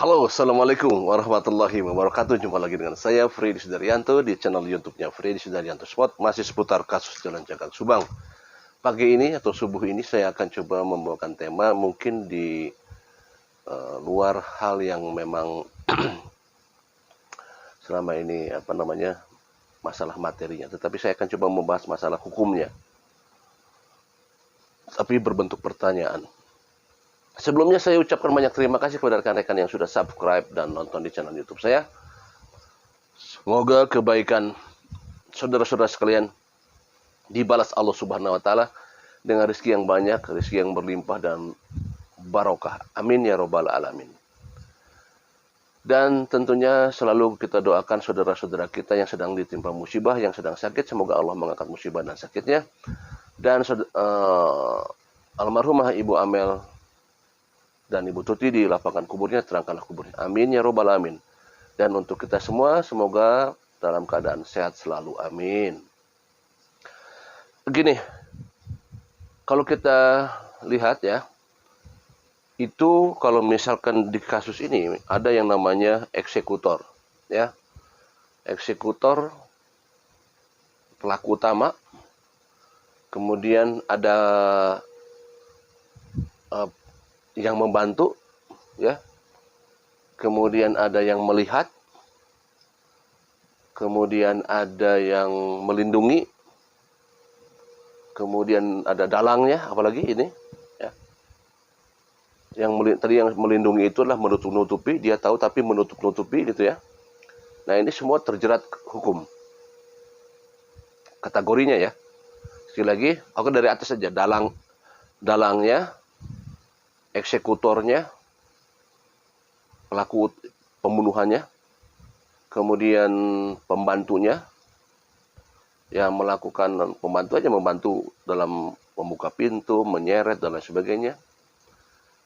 Halo, Assalamualaikum warahmatullahi wabarakatuh. Jumpa lagi dengan saya, Freddy Sudaryanto, di channel YouTube-nya Freddy Sudaryanto Spot, masih seputar kasus Jalan Cagak Subang. Pagi ini atau subuh ini saya akan coba membawakan tema mungkin di luar hal yang memang selama ini masalah materinya, tetapi saya akan coba membahas masalah hukumnya, tapi berbentuk pertanyaan. Sebelumnya saya ucapkan banyak terima kasih kepada rekan-rekan yang sudah subscribe dan nonton di channel YouTube saya. Semoga kebaikan saudara-saudara sekalian dibalas Allah Subhanahu wa taala dengan rezeki yang banyak, rezeki yang berlimpah dan barokah. Amin ya robbal alamin. Dan tentunya selalu kita doakan saudara-saudara kita yang sedang ditimpa musibah, yang sedang sakit, semoga Allah mengangkat musibah dan sakitnya. Dan almarhumah Ibu Amel dan Ibu Tuti dilapangkan kuburnya, terangkanlah kuburnya. Amin ya robbal alamin. Dan untuk kita semua, semoga dalam keadaan sehat selalu. Amin. Begini, kalau kita lihat ya, itu kalau misalkan di kasus ini ada yang namanya eksekutor, ya. Eksekutor, pelaku utama, kemudian ada yang membantu, ya. Kemudian ada yang melihat, kemudian ada yang melindungi, kemudian ada dalangnya, apalagi ini, ya. Tadi yang melindungi itu adalah menutup-nutupi, dia tahu tapi menutup-nutupi gitu ya. Nah, ini semua terjerat hukum. Kategorinya ya. Sekali lagi, aku dari atas saja, dalangnya, eksekutornya, pelaku pembunuhannya, kemudian pembantunya, yang melakukan membantu dalam membuka pintu, menyeret dan lain sebagainya.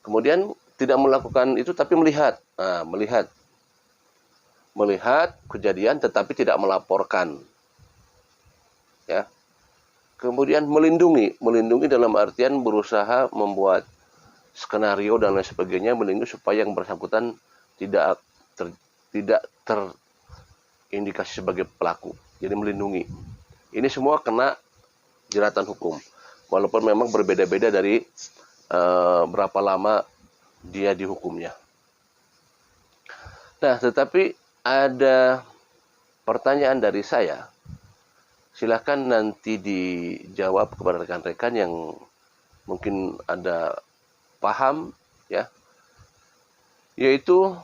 Kemudian tidak melakukan itu tapi melihat, melihat kejadian tetapi tidak melaporkan, ya. Kemudian melindungi dalam artian berusaha membuat skenario dan lain sebagainya, melindungi supaya yang bersangkutan tidak terindikasi sebagai pelaku. Jadi melindungi. Ini semua kena jeratan hukum. Walaupun memang berbeda-beda dari berapa lama dia dihukumnya. Nah, tetapi ada pertanyaan dari saya. Silakan nanti dijawab kepada rekan-rekan yang mungkin ada paham, ya. Yaitu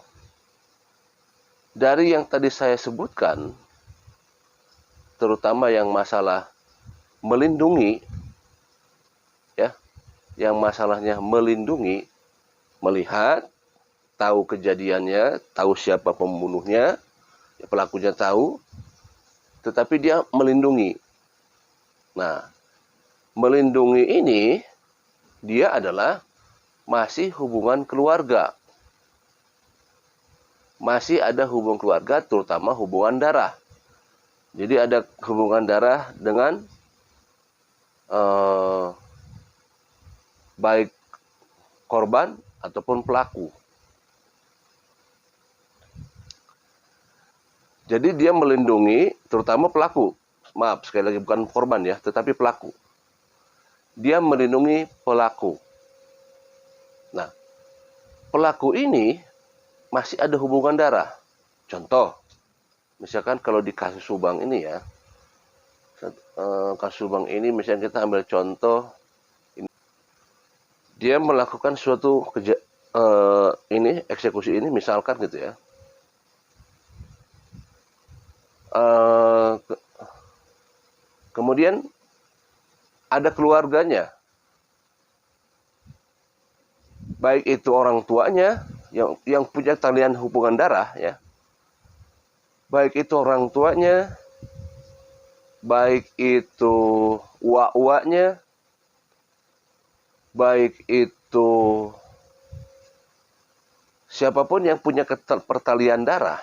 dari yang tadi saya sebutkan, terutama yang masalah melindungi, ya, yang masalahnya melindungi, melihat, tahu kejadiannya, tahu siapa pembunuhnya, ya, pelakunya tahu, tetapi dia melindungi. Nah, melindungi ini dia adalah masih hubungan keluarga. Masih ada hubungan keluarga, terutama hubungan darah. Jadi ada hubungan darah dengan baik korban ataupun pelaku. Jadi dia melindungi terutama pelaku. Maaf, sekali lagi bukan korban ya, tetapi pelaku. Dia melindungi pelaku. Nah, pelaku ini masih ada hubungan darah. Contoh, misalkan kalau di kasus Subang ini ya, kasus Subang ini misalnya kita ambil contoh, dia melakukan suatu eksekusi ini misalkan gitu ya. Kemudian ada keluarganya, baik itu orang tuanya yang punya talian hubungan darah ya, baik itu orang tuanya, baik itu uak-uaknya, baik itu siapapun yang punya pertalian darah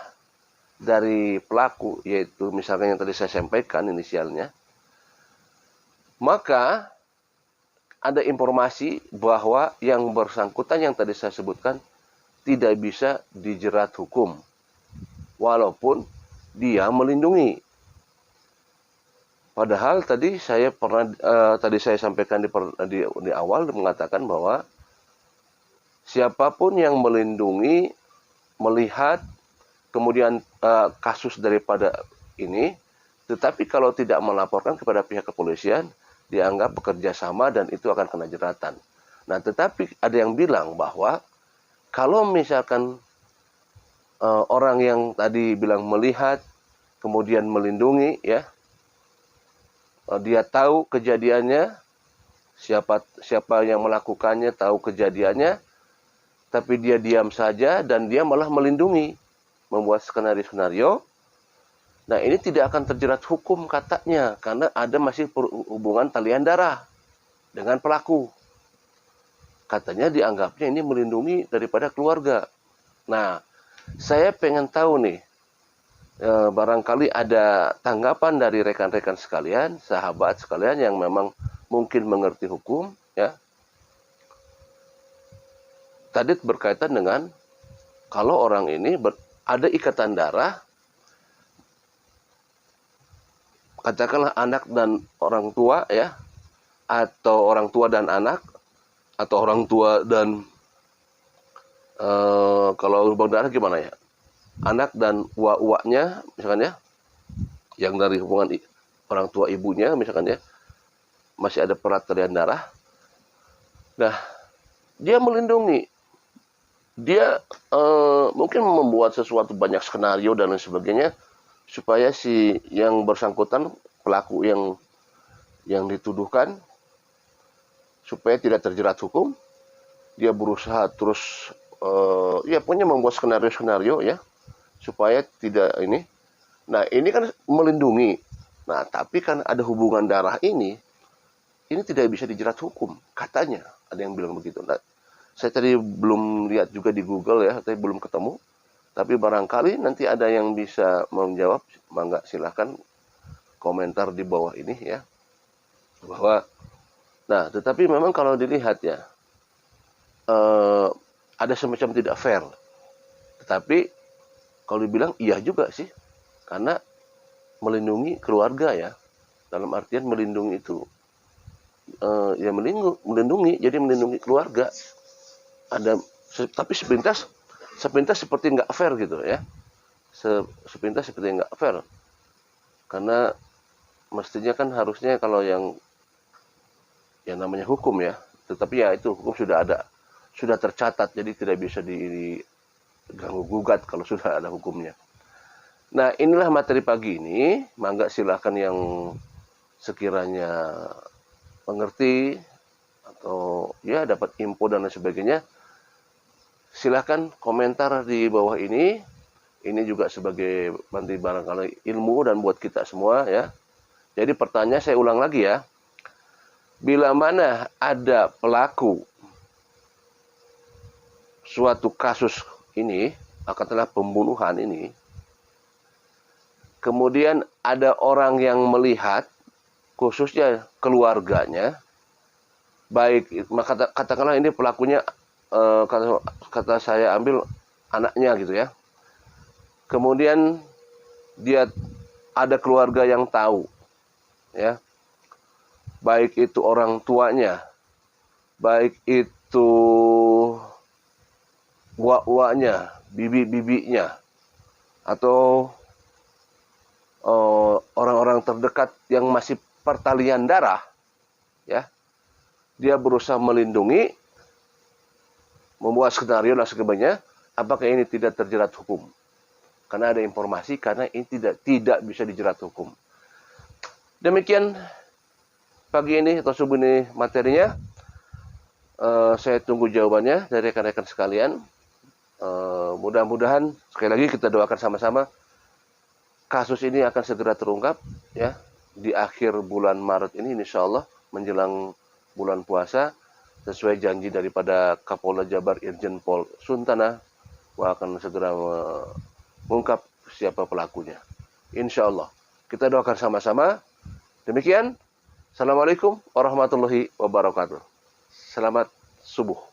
dari pelaku, yaitu misalnya yang tadi saya sampaikan inisialnya, maka ada informasi bahwa yang bersangkutan yang tadi saya sebutkan tidak bisa dijerat hukum, walaupun dia melindungi. Padahal tadi saya sampaikan di awal mengatakan bahwa siapapun yang melindungi, melihat, kemudian kasus daripada ini, tetapi kalau tidak melaporkan kepada pihak kepolisian, dianggap bekerja sama dan itu akan kena jeratan. Nah, tetapi ada yang bilang bahwa kalau misalkan orang yang tadi bilang melihat, kemudian melindungi, ya, dia tahu kejadiannya, siapa yang melakukannya, tahu kejadiannya, tapi dia diam saja dan dia malah melindungi, membuat skenario-skenario. Nah, ini tidak akan terjerat hukum katanya, karena ada masih hubungan talian darah dengan pelaku. Katanya dianggapnya ini melindungi daripada keluarga. Nah, saya pengen tahu nih, barangkali ada tanggapan dari rekan-rekan sekalian, sahabat sekalian yang memang mungkin mengerti hukum, ya. Tadi berkaitan dengan kalau orang ini ada ikatan darah, katakanlah anak dan orang tua, ya, atau orang tua dan anak, atau orang tua dan kalau hubungan darah gimana ya, anak dan uak-uaknya misalkan, ya, yang dari hubungan orang tua ibunya misalkan, ya, masih ada perantarian darah. Nah, dia melindungi, dia mungkin membuat sesuatu banyak skenario dan lain sebagainya supaya si yang bersangkutan, pelaku yang dituduhkan, supaya tidak terjerat hukum. Dia berusaha terus ya pokoknya membuat skenario-skenario, ya, supaya tidak ini. Nah, ini kan melindungi. Nah, tapi kan ada hubungan darah ini tidak bisa dijerat hukum katanya, ada yang bilang begitu. Nah, saya tadi belum lihat juga di Google, ya, tapi belum ketemu. Tapi barangkali nanti ada yang bisa menjawab, mangga silahkan komentar di bawah ini, ya. Bahwa, nah, tetapi memang kalau dilihat, ya, ada semacam tidak fair. Tetapi kalau dibilang iya juga sih, karena melindungi keluarga, ya. Dalam artian melindungi itu, ya melindungi, jadi melindungi keluarga. Tapi sepintas seperti nggak fair gitu, ya. Sepintas seperti nggak fair, karena mestinya kan harusnya kalau yang namanya hukum, ya, tetapi ya itu hukum sudah ada, sudah tercatat, jadi tidak bisa diganggu gugat kalau sudah ada hukumnya. Nah, inilah materi pagi ini, mangga silahkan yang sekiranya mengerti atau ya dapat info dan lain sebagainya, silahkan komentar di bawah ini. Ini juga sebagai bantu barangkali ilmu dan buat kita semua, ya. Jadi pertanyaan saya ulang lagi, ya. Bila mana ada pelaku suatu kasus ini, katakanlah pembunuhan ini, kemudian ada orang yang melihat, khususnya keluarganya, baik katakanlah ini pelakunya, kata saya ambil anaknya gitu, ya. Kemudian dia ada keluarga yang tahu, ya, baik itu orang tuanya, baik itu uak-uaknya, bibi-bibinya, atau orang-orang terdekat yang masih pertalian darah, ya, dia berusaha melindungi, membuat skenario dan sebagainya. Apakah ini tidak terjerat hukum? Karena ada informasi, karena ini tidak bisa dijerat hukum. Demikian pagi ini atau subuh ini materinya. Saya tunggu jawabannya dari rekan-rekan sekalian. Mudah-mudahan sekali lagi kita doakan sama-sama kasus ini akan segera terungkap, ya, di akhir bulan Maret ini, insya Allah menjelang bulan puasa, sesuai janji daripada Kapolda Jabar Irjen Pol Suntana, akan segera mengungkap siapa pelakunya. Insya Allah. Kita doakan sama-sama. Demikian. Assalamualaikum warahmatullahi wabarakatuh. Selamat subuh.